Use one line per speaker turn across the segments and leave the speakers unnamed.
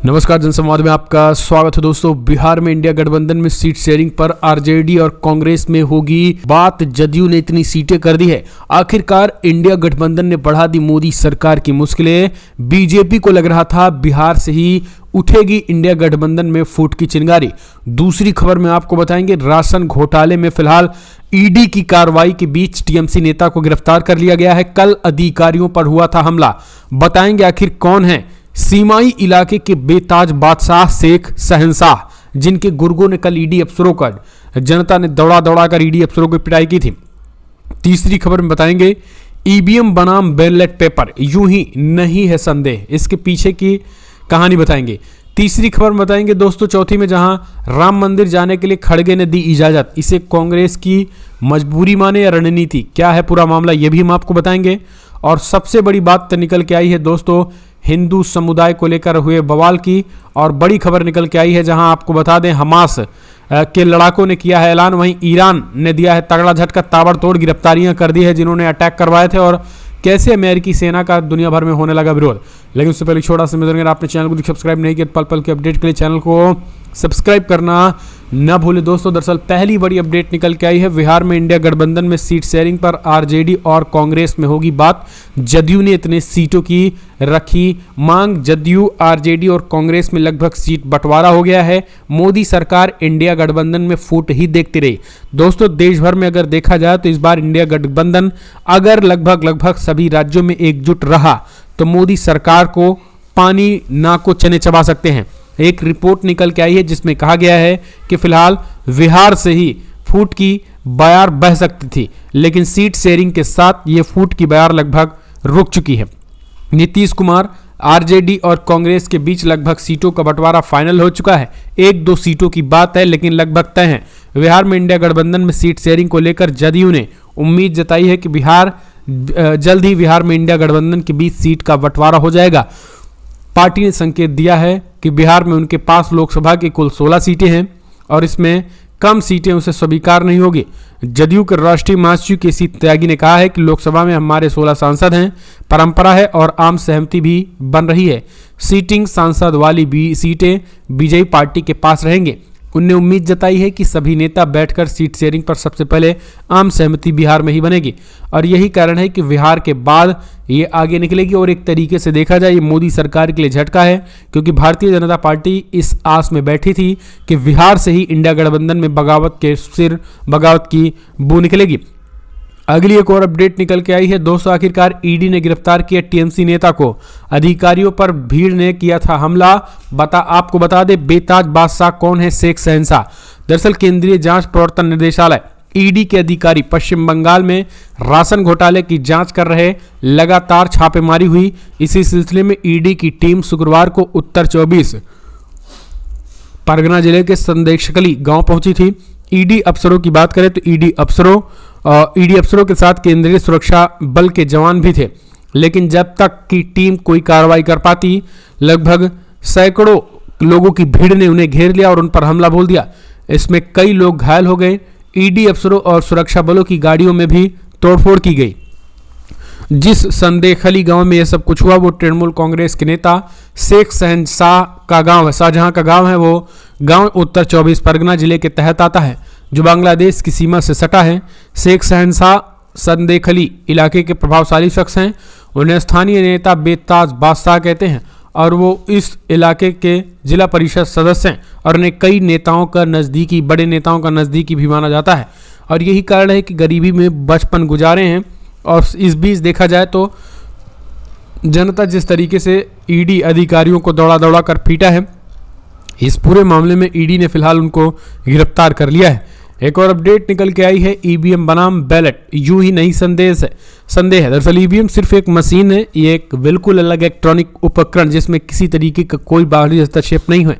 नमस्कार, जनसंवाद में आपका स्वागत है दोस्तों। बिहार में इंडिया गठबंधन में सीट शेयरिंग पर आरजेडी और कांग्रेस में होगी बात। जदयू ने इतनी सीटें कर दी है। आखिरकार इंडिया गठबंधन ने बढ़ा दी मोदी सरकार की मुश्किलें। बीजेपी को लग रहा था बिहार से ही उठेगी इंडिया गठबंधन में फूट की चिंगारी। दूसरी खबर में आपको बताएंगे, राशन घोटाले में फिलहाल ईडी की कार्रवाई के बीच टीएमसी नेता को गिरफ्तार कर लिया गया है। कल अधिकारियों पर हुआ था हमला, बताएंगे आखिर कौन है। सीमाई इलाके के बेताज बादशाह शेख शहंशाह, जिनके गुर्गों ने कल ईडी अफसरों का, जनता ने दौड़ा दौड़ा कर ईडी अफसरों की पिटाई की थी। तीसरी खबर में बताएंगे, ईवीएम बनाम बैलेट पेपर यूं ही नहीं है संदेह, इसके पीछे की कहानी बताएंगे। तीसरी खबर में बताएंगे दोस्तों। चौथी में, जहां राम मंदिर जाने के लिए खड़गे ने दी इजाजत, इसे कांग्रेस की मजबूरी माने या रणनीति, क्या है पूरा मामला, यह भी हम आपको बताएंगे। और सबसे बड़ी बात तो निकल के आई है दोस्तों, हिंदू समुदाय को लेकर हुए बवाल की, और बड़ी खबर निकल के आई है, जहां आपको बता दें हमास के लड़ाकों ने किया है ऐलान, वहीं ईरान ने दिया है तगड़ा झटका, ताबड़तोड़ गिरफ्तारियां कर दी है जिन्होंने अटैक करवाए थे, और कैसे अमेरिकी सेना का दुनिया भर में होने लगा विरोध। लेकिन उससे पहले छोटा सा अगर आपने चैनल को सब्सक्राइब नहीं किया, पल पल के अपडेट के लिए चैनल को सब्सक्राइब करना न भूले दोस्तों। दरअसल पहली बड़ी अपडेट निकल के आई है, बिहार में इंडिया गठबंधन में सीट शेयरिंग पर आरजेडी और कांग्रेस में होगी बात। जदयू ने इतने सीटों की रखी मांग। जदयू, आरजेडी और कांग्रेस में लगभग सीट बंटवारा हो गया है। मोदी सरकार इंडिया गठबंधन में फूट ही देखती रही दोस्तों। देश भर में अगर देखा जाए तो इस बार इंडिया गठबंधन अगर लगभग सभी राज्यों में एकजुट रहा तो मोदी सरकार को पानी नाक को चने चबा सकते हैं। एक रिपोर्ट निकल के आई है जिसमें कहा गया है कि फिलहाल बिहार से ही फूट की बयार बह सकती थी, लेकिन सीट शेयरिंग के साथ ये फूट की बयार लगभग रुक चुकी है। नीतीश कुमार, आरजेडी और कांग्रेस के बीच लगभग सीटों का बंटवारा फाइनल हो चुका है। 1-2 सीटों की बात है, लेकिन लगभग तय है। बिहार में इंडिया गठबंधन में सीट शेयरिंग को लेकर जदयू ने उम्मीद जताई है कि जल्द ही बिहार में इंडिया गठबंधन के बीच सीट का बंटवारा हो जाएगा। पार्टी ने संकेत दिया है कि बिहार में उनके पास लोकसभा की कुल 16 सीटें हैं और इसमें कम सीटें उसे स्वीकार नहीं होगी। जदयू के राष्ट्रीय महासचिव केसी त्यागी ने कहा है कि लोकसभा में हमारे 16 सांसद हैं, परंपरा है और आम सहमति भी बन रही है। सीटिंग सांसद वाली सीटें बीजेपी पार्टी के पास रहेंगे। उन्होंने उम्मीद जताई है कि सभी नेता बैठकर सीट शेयरिंग पर सबसे पहले आम सहमति बिहार में ही बनेगी, और यही कारण है कि बिहार के बाद ये आगे निकलेगी। और एक तरीके से देखा जाए ये मोदी सरकार के लिए झटका है, क्योंकि भारतीय जनता पार्टी इस आस में बैठी थी कि बिहार से ही इंडिया गठबंधन में बगावत की बू निकलेगी। अगली एक और अपडेट निकल के आई है दोस्तों। आखिरकार ईडी ने गिरफ्तार किया टीएमसी नेता को। अधिकारियों पर भीड़ ने किया था हमला। आपको बता दे बेताज बादशाह कौन है, शेख शहंशाह। दरअसल केंद्रीय जांच प्रवर्तन निदेशालय ईडी के अधिकारी पश्चिम बंगाल में राशन घोटाले की जांच कर रहे, लगातार छापेमारी हुई। इसी सिलसिले में ईडी की टीम शुक्रवार को उत्तर 24 परगना जिले के संदेशकली गांव पहुंची थी। ईडी अफसरों की बात करें तो ईडी अफसरों के साथ केंद्रीय सुरक्षा बल के जवान भी थे, लेकिन जब तक की टीम कोई कार्रवाई कर पाती, लगभग सैकड़ों लोगों की भीड़ ने उन्हें घेर लिया और उन पर हमला बोल दिया। इसमें कई लोग घायल हो गए। ईडी अफसरों और सुरक्षा बलों की गाड़ियों में भी तोड़फोड़ की गई। जिस संदेखली गांव में यह सब कुछ हुआ वो तृणमूल कांग्रेस के नेता शेख शहंशाह का गांव है। शाहजहां का गांव है। वो गांव उत्तर 24 परगना जिले के तहत आता है, जो बांग्लादेश की सीमा से सटा है। शेख शहंशाह संदेखली इलाके के प्रभावशाली शख्स हैं। उन्हें स्थानीय नेता बेताज बादशाह कहते हैं और वो इस इलाके के जिला परिषद सदस्य हैं, और उन्हें कई नेताओं का नज़दीकी, बड़े नेताओं का नज़दीकी भी माना जाता है। और यही कारण है कि गरीबी में बचपन गुजारे हैं। और इस बीच देखा जाए तो जनता जिस तरीके से ईडी अधिकारियों को दौड़ा दौड़ा कर पीटा है, इस पूरे मामले में ईडी ने फिलहाल उनको गिरफ्तार कर लिया है। एक और अपडेट निकल के आई है, ईवीएम बनाम बैलेट यूं ही नहीं संदेह है। दरअसल ईवीएम सिर्फ एक मशीन है, ये एक बिल्कुल अलग इलेक्ट्रॉनिक उपकरण जिसमें किसी तरीके का कोई बाहरी हस्तक्षेप नहीं है।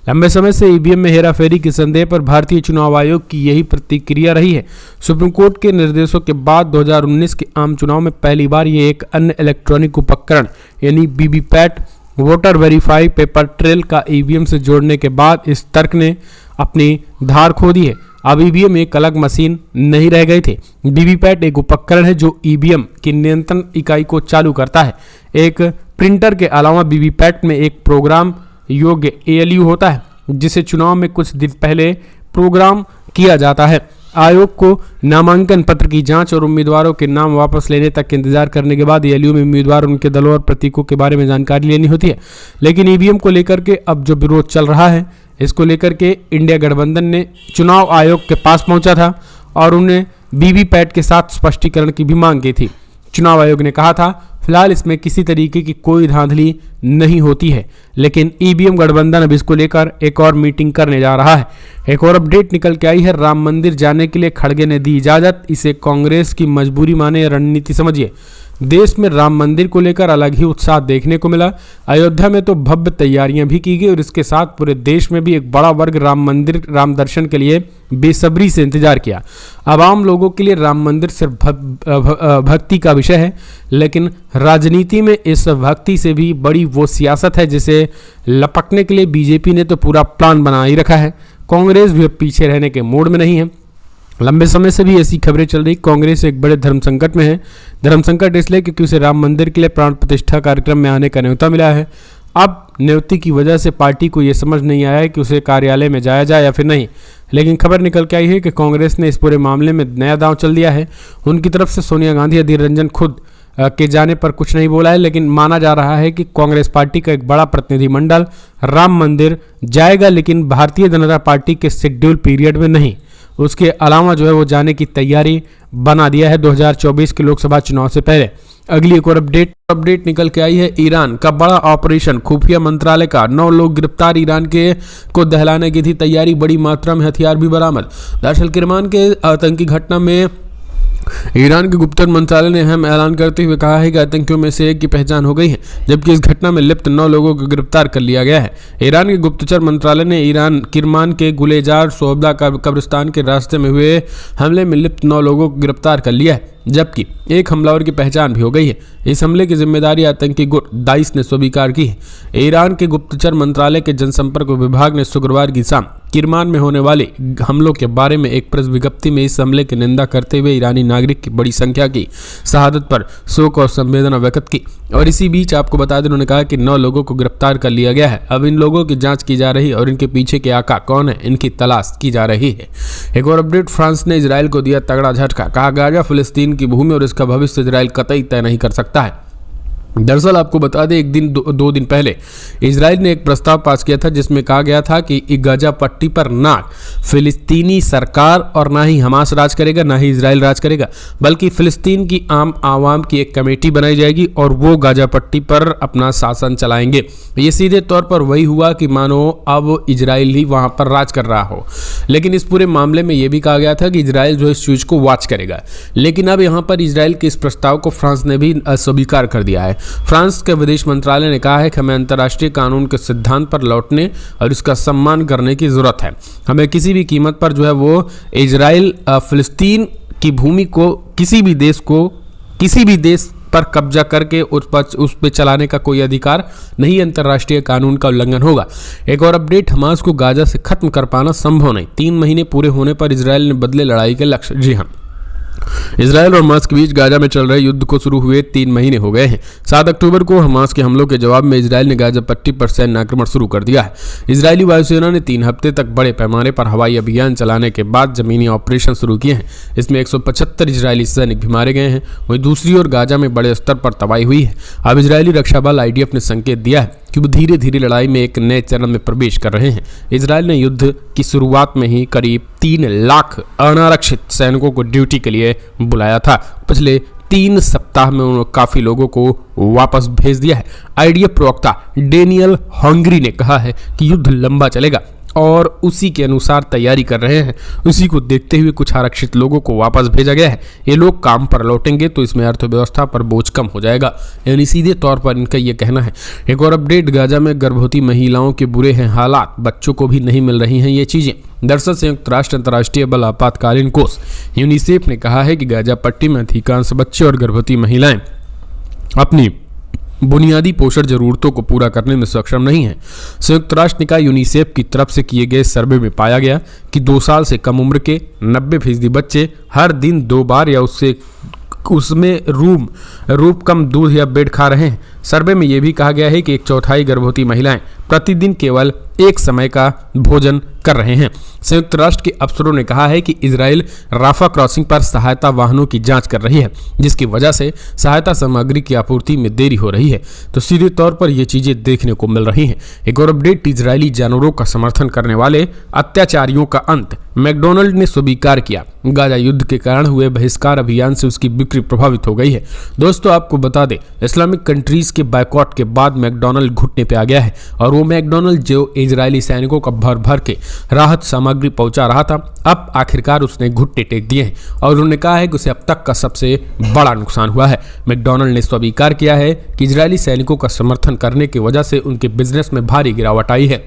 लंबे समय से ईवीएम में हेराफेरी के संदेह पर भारतीय चुनाव आयोग की यही प्रतिक्रिया रही है। सुप्रीम कोर्ट के निर्देशों के बाद 2019 के आम चुनाव में पहली बार ये एक अन्य इलेक्ट्रॉनिक उपकरण यानी VVPAT, voter verify paper trail का ईवीएम से जोड़ने के बाद इस तर्क ने अपनी धार खो दी है। अब ईवीएम एक अलग मशीन नहीं रह गए थे। वीवीपैट एक उपकरण है जो ईवीएम की नियंत्रण इकाई को चालू करता है। एक प्रिंटर के अलावा वीवीपैट में एक प्रोग्राम योग्य ALU होता है, जिसे चुनाव में कुछ दिन पहले प्रोग्राम किया जाता है। आयोग को नामांकन पत्र की जांच और उम्मीदवारों के नाम वापस लेने तक इंतजार करने के बाद ALU में उम्मीदवार, उनके दलों और प्रतीकों के बारे में जानकारी लेनी होती है। लेकिन EVM को लेकर के अब जो विरोध चल रहा है, इसको लेकर के इंडिया गठबंधन ने चुनाव आयोग के पास पहुंचा था और उन्हें वीवीपैट के साथ स्पष्टीकरण की भी मांग की थी। चुनाव आयोग ने कहा था फिलहाल इसमें किसी तरीके की कोई धांधली नहीं होती है, लेकिन EVM गठबंधन अब इसको लेकर एक और मीटिंग करने जा रहा है। एक और अपडेट निकल के आई है, राम मंदिर जाने के लिए खड़गे ने दी इजाजत। इसे कांग्रेस की मजबूरी माने या रणनीति समझिए। देश में राम मंदिर को लेकर अलग ही उत्साह देखने को मिला। अयोध्या में तो भव्य तैयारियां भी की गई और इसके साथ पूरे देश में भी एक बड़ा वर्ग राम मंदिर, राम दर्शन के लिए बेसब्री से इंतजार किया। अब आम लोगों के लिए राम मंदिर सिर्फ भक्ति का विषय है, लेकिन राजनीति में इस भक्ति से भी बड़ी वो सियासत है जिसे लपकने के लिए बीजेपी ने तो पूरा प्लान बना ही रखा है। कांग्रेस भी अब पीछे रहने के मूड में नहीं है। लंबे समय से भी ऐसी खबरें चल रही, कांग्रेस एक बड़े धर्म संकट में है। धर्म संकट इसलिए क्योंकि उसे राम मंदिर के लिए प्राण प्रतिष्ठा कार्यक्रम में आने का न्योता मिला है। अब न्योती की वजह से पार्टी को यह समझ नहीं आया है कि उसे कार्यालय में जाया जाए या फिर नहीं। लेकिन खबर निकल के आई है कि कांग्रेस ने इस पूरे मामले में नया दांव चल दिया है। उनकी तरफ से सोनिया गांधी, अधीर रंजन खुद के जाने पर कुछ नहीं बोला है, लेकिन माना जा रहा है कि कांग्रेस पार्टी का एक बड़ा प्रतिनिधिमंडल राम मंदिर जाएगा, लेकिन भारतीय जनता पार्टी के शेड्यूल पीरियड में नहीं। उसके अलावा जो है वो जाने की तैयारी बना दिया है 2024 के लोकसभा चुनाव से पहले। अगली एक और अपडेट निकल के आई है, ईरान का बड़ा ऑपरेशन। खुफिया मंत्रालय का 9 लोग गिरफ्तार, ईरान के को दहलाने की थी तैयारी, बड़ी मात्रा में हथियार भी बरामद। दरअसल किरमान के आतंकी घटना में ईरान के गुप्तचर मंत्रालय ने अहम ऐलान करते हुए कहा है कि आतंकियों में से एक की पहचान हो गई है, जबकि इस घटना में लिप्त 9 लोगों को गिरफ्तार कर लिया गया है। ईरान के गुप्तचर मंत्रालय ने ईरान किरमान के गुलेजार सोबदा कब्रिस्तान के रास्ते में हुए हमले में लिप्त 9 लोगों को गिरफ्तार कर लिया है, जबकि एक हमलावर की पहचान भी हो गई है। इस हमले की जिम्मेदारी आतंकी गुट दाइश ने स्वीकार की है। ईरान के गुप्तचर मंत्रालय के जनसंपर्क विभाग ने शुक्रवार की शाम किरमान में होने वाले हमलों के बारे में एक प्रेस विज्ञप्ति में इस हमले की निंदा करते हुए ईरानी नागरिक की बड़ी संख्या की शहादत पर शोक और संवेदना व्यक्त की। और इसी बीच आपको बता दें, उन्होंने कहा कि 9 लोगों को गिरफ्तार कर लिया गया है। अब इन लोगों की जांच की जा रही है और इनके पीछे के आका कौन है, इनकी तलाश की जा रही है। एक और अपडेट, फ्रांस ने इजराइल को दिया तगड़ा झटका। कहा गाजा फिलिस्तीन की भूमि और इसका भविष्य इजराइल कतई तय नहीं कर सकता है। दरअसल आपको बता दें, दो दिन पहले इजराइल ने एक प्रस्ताव पास किया था जिसमें कहा गया था कि गाजा पट्टी पर ना फिलिस्तीनी सरकार और ना ही हमास राज करेगा, ना ही इजराइल राज करेगा, बल्कि फिलिस्तीन की आम आवाम की एक कमेटी बनाई जाएगी और वो गाजा पट्टी पर अपना शासन चलाएंगे। ये सीधे तौर पर वही हुआ कि मानो अब इजराइल ही वहां पर राज कर रहा हो। लेकिन इस पूरे मामले में यह भी कहा गया था कि इजराइल जो इस चीज को वॉच करेगा। लेकिन अब यहाँ पर इजराइल के इस प्रस्ताव को फ्रांस ने भी स्वीकार कर दिया है। फ्रांस के विदेश मंत्रालय ने कहा है कि हमें अंतर्राष्ट्रीय कानून के सिद्धांत पर लौटने और इसका सम्मान करने की जरूरत है। हमें किसी भी कीमत पर जो है वो इजराइल फिलिस्तीन की भूमि को किसी भी देश पर कब्जा करके उस पर चलाने का कोई अधिकार नहीं, अंतर्राष्ट्रीय कानून का उल्लंघन होगा। एक और अपडेट, हमास को गाजा से खत्म कर पाना संभव नहीं। 3 महीने पूरे होने पर इजराइल ने बदले लड़ाई के लक्ष्य। जी हाँ, इजराइल और हमास के बीच गाजा में चल रहे युद्ध को शुरू हुए 3 महीने हो गए हैं। 7 अक्टूबर को हमास के हमलों के जवाब में इजराइल ने गाजा पट्टी पर सैन्य आक्रमण शुरू कर दिया है। इजरायली वायुसेना ने 3 हफ्ते तक बड़े पैमाने पर हवाई अभियान चलाने के बाद जमीनी ऑपरेशन शुरू किए हैं। इसमें 175 इजरायली सैनिक भी मारे गए हैं। वहीं दूसरी ओर गाजा में बड़े स्तर पर तबाही हुई है। अब इजरायली रक्षा बल IDF ने संकेत दिया है कि वो धीरे धीरे लड़ाई में एक नए चरण में प्रवेश कर रहे हैं। इजराइल ने युद्ध की शुरुआत में ही करीब 3 लाख अनारक्षित सैनिकों को ड्यूटी के लिए बुलाया था। पिछले 3 सप्ताह में उन्होंने काफी लोगों को वापस भेज दिया है। IDF प्रवक्ता डेनियल हंगरी ने कहा है कि युद्ध लंबा चलेगा और उसी के अनुसार तैयारी कर रहे हैं। उसी को देखते हुए कुछ आरक्षित लोगों को वापस भेजा गया है। ये लोग काम पर लौटेंगे तो इसमें अर्थव्यवस्था पर बोझ कम हो जाएगा, यानी सीधे तौर पर इनका ये कहना है। एक और अपडेट, गाजा में गर्भवती महिलाओं के बुरे हैं हालात, बच्चों को भी नहीं मिल रही हैं ये चीजें। दरअसल संयुक्त राष्ट्र अंतर्राष्ट्रीय बल आपातकालीन कोष यूनिसेफ ने कहा है कि गाजा पट्टी में अधिकांश बच्चे और गर्भवती महिलाएं अपनी बुनियादी पोषण जरूरतों को पूरा करने में सक्षम नहीं है। संयुक्त राष्ट्र निकाय यूनिसेफ की तरफ से किए गए सर्वे में पाया गया कि 2 साल से कम उम्र के 90% बच्चे हर दिन 2 बार या उसमें कम दूध या बेड खा रहे हैं। सर्वे में यह भी कहा गया है कि 1/4 गर्भवती महिलाएं प्रतिदिन केवल एक समय का भोजन कर रहे हैं। संयुक्त राष्ट्र के अफसरों ने कहा है कि इजराइल राफा क्रॉसिंग पर सहायता वाहनों की जांच कर रही है, जिसकी वजह से सहायता सामग्री की आपूर्ति में देरी हो रही है। तो सीधे तौर पर ये चीजें देखने को मिल रही हैं। एक और अपडेट, इजरायली जानवरों का समर्थन करने वाले अत्याचारियों का अंत, मैकडॉनल्ड ने स्वीकार किया। गाजा युद्ध के कारण हुए बहिष्कार अभियान से उसकी बिक्री प्रभावित हो गई है। दोस्तों आपको बता दें, इस्लामिक कंट्रीज के बायकॉट के बाद मैकडॉनल्ड घुटने पे आ गया है, और वो मैकडॉनल्ड जो इजरायली सैनिकों का भर भर के राहत सामग्री पहुंचा रहा था, अब आखिरकार उसने घुटने टेक दिए हैं और उन्होंने कहा है कि उसे अब तक का सबसे बड़ा नुकसान हुआ है। मैकडॉनल्ड ने स्वीकार किया है कि इजरायली सैनिकों का समर्थन करने की वजह से उनके बिजनेस में भारी गिरावट आई है,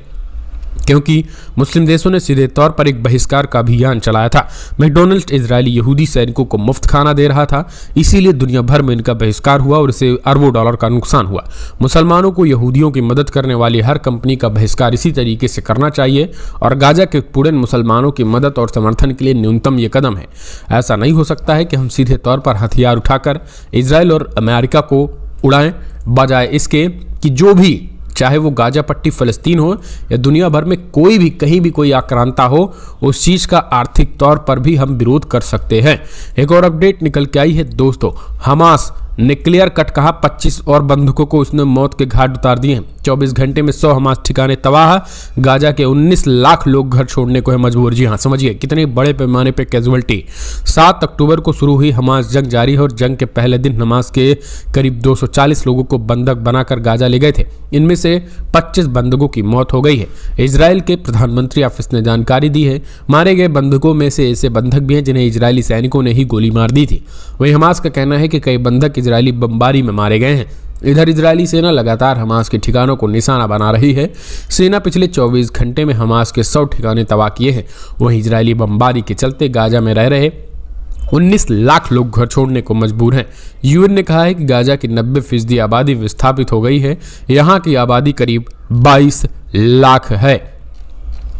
क्योंकि मुस्लिम देशों ने सीधे तौर पर एक बहिष्कार का अभियान चलाया था। मैकडॉनल्ड्स इजरायली यहूदी सैनिकों को मुफ्त खाना दे रहा था, इसीलिए दुनिया भर में इनका बहिष्कार हुआ और इसे अरबों डॉलर का नुकसान हुआ। मुसलमानों को यहूदियों की मदद करने वाली हर कंपनी का बहिष्कार इसी तरीके से करना चाहिए, और गाजा के पुरन मुसलमानों की मदद और समर्थन के लिए न्यूनतम ये कदम है। ऐसा नहीं हो सकता है कि हम सीधे तौर पर हथियार उठाकर इजराइल और अमेरिका को उड़ाएं, बजाय इसके कि जो भी, चाहे वो गाजा पट्टी फलस्तीन हो या दुनिया भर में कोई भी कहीं भी कोई आक्रांता हो, उस चीज का आर्थिक तौर पर भी हम विरोध कर सकते हैं। एक और अपडेट निकल के आई है दोस्तों, हमास ने क्लियर कट कहा 25 और बंधकों को उसने मौत के घाट उतार दिए हैं। 24 घंटे में 100 हमास ठिकाने तबाह, गाजा के 19 लाख लोग घर छोड़ने को है मजबूर। जी हाँ, समझिए कितने बड़े पैमाने पे कैजुअल्टी। 7 अक्टूबर को शुरू हुई हमास जंग जारी है और जंग के पहले दिन हमास के करीब 240 लोगों को बंधक बनाकर गाजा ले गए थे। इनमें से 25 बंधकों की मौत हो गई है। इजराइल के प्रधानमंत्री ऑफिस ने जानकारी दी है, मारे गए बंधकों में से ऐसे बंधक भी हैं जिन्हें इजरायली सैनिकों ने ही गोली मार दी थी। वहीं हमास का कहना है कि कई बंधक इजरायली बमबारी में मारे गए हैं। इधर इजरायली सेना लगातार हमास के ठिकानों को निशाना बना रही है। सेना पिछले 24 घंटे में हमास के 100 ठिकाने तबाह किए हैं। वहीं इजरायली बमबारी के चलते गाजा में रह रहे 19 लाख लोग घर छोड़ने को मजबूर हैं। यूएन ने कहा है कि गाजा की 90% आबादी विस्थापित हो गई है। यहाँ की आबादी करीब 22 लाख है।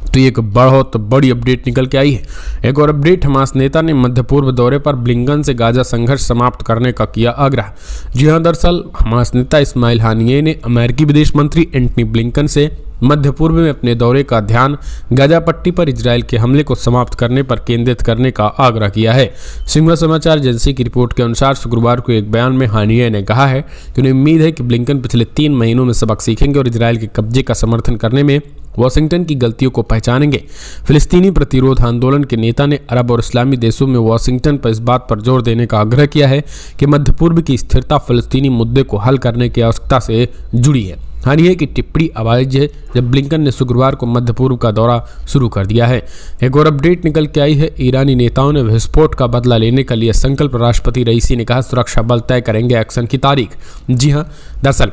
तो ये एक बहुत बड़ी अपडेट निकल के आई है। एक और अपडेट, हमास नेता ने मध्य पूर्व दौरे पर ब्लिंकन से गाजा संघर्ष समाप्त करने का किया आग्रह। जी हाँ, दरअसल हमास नेता इस्माइल हानिये ने अमेरिकी विदेश मंत्री एंटनी ब्लिंकन से मध्य पूर्व में अपने दौरे का ध्यान गाजा पट्टी पर इजराइल के हमले को समाप्त करने पर केंद्रित करने का आग्रह किया है। सिंहवा समाचार एजेंसी की रिपोर्ट के अनुसार शुक्रवार को एक बयान में हानिये ने कहा है कि उन्हें उम्मीद है कि ब्लिंकन पिछले 3 महीनों में सबक सीखेंगे और इजराइल के कब्जे का समर्थन करने में वाशिंगटन की गलतियों को पहचानेंगे। फिलिस्तीनी प्रतिरोध आंदोलन के नेता ने अरब और इस्लामी देशों में वाशिंगटन पर इस बात पर जोर देने का आग्रह किया है कि मध्य पूर्व की स्थिरता फिलिस्तीनी मुद्दे को हल करने की आवश्यकता से जुड़ी है। हानिये की टिप्पणी आवाज है जब ब्लिंकन ने शुक्रवार को मध्य पूर्व का दौरा शुरू कर दिया है। एक और अपडेट निकल के आई है, ईरानी नेताओं ने विस्फोट का बदला लेने का लिया संकल्प। राष्ट्रपति रईसी ने कहा सुरक्षा बल तय करेंगे एक्शन की तारीख। जी हाँ, दरअसल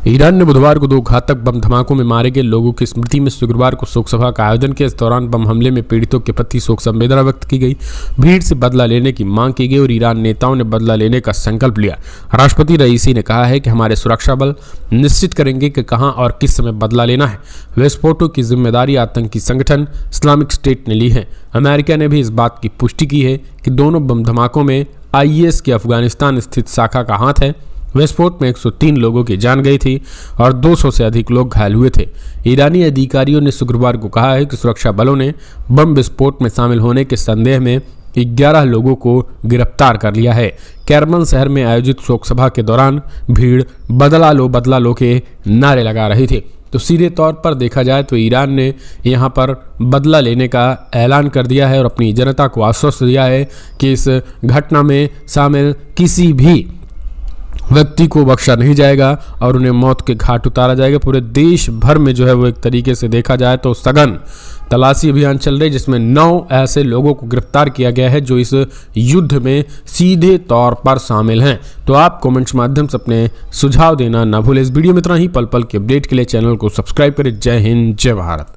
ईरान ने बुधवार को 2 घातक बम धमाकों में मारे गए लोगों की स्मृति में शुक्रवार को शोक सभा का आयोजन किया। इस दौरान बम हमले में पीड़ितों के प्रति शोक संवेदना व्यक्त की गई, भीड़ से बदला लेने की मांग की गई और ईरान नेताओं ने बदला लेने का संकल्प लिया। राष्ट्रपति रईसी ने कहा है कि हमारे सुरक्षा बल निश्चित करेंगे कि कहां और किस समय बदला लेना है। विस्फोटों की जिम्मेदारी आतंकी संगठन इस्लामिक स्टेट ने ली है। अमेरिका ने भी इस बात की पुष्टि की है कि दोनों बम धमाकों में IS की अफगानिस्तान स्थित शाखा का हाथ है। विस्फोट में 103 लोगों की जान गई थी और 200 से अधिक लोग घायल हुए थे। ईरानी अधिकारियों ने शुक्रवार को कहा है कि सुरक्षा बलों ने बम विस्फोट में शामिल होने के संदेह में 11 लोगों को गिरफ्तार कर लिया है। कैरमन शहर में आयोजित शोक सभा के दौरान भीड़ बदला लो के नारे लगा रही थी। तो सीधे तौर पर देखा जाए तो ईरान ने यहाँ पर बदला लेने का ऐलान कर दिया है और अपनी जनता को आश्वस्त दिया है कि इस घटना में शामिल किसी भी व्यक्ति को बख्शा नहीं जाएगा और उन्हें मौत के घाट उतारा जाएगा। पूरे देश भर में जो है वो एक तरीके से देखा जाए तो सघन तलाशी अभियान चल रही है, जिसमें 9 ऐसे लोगों को गिरफ्तार किया गया है जो इस युद्ध में सीधे तौर पर शामिल हैं। तो आप कमेंट्स माध्यम से अपने सुझाव देना ना भूलें। इस वीडियो में इतना ही। पल पल के अपडेट के लिए चैनल को सब्सक्राइब करें। जय हिंद, जय भारत।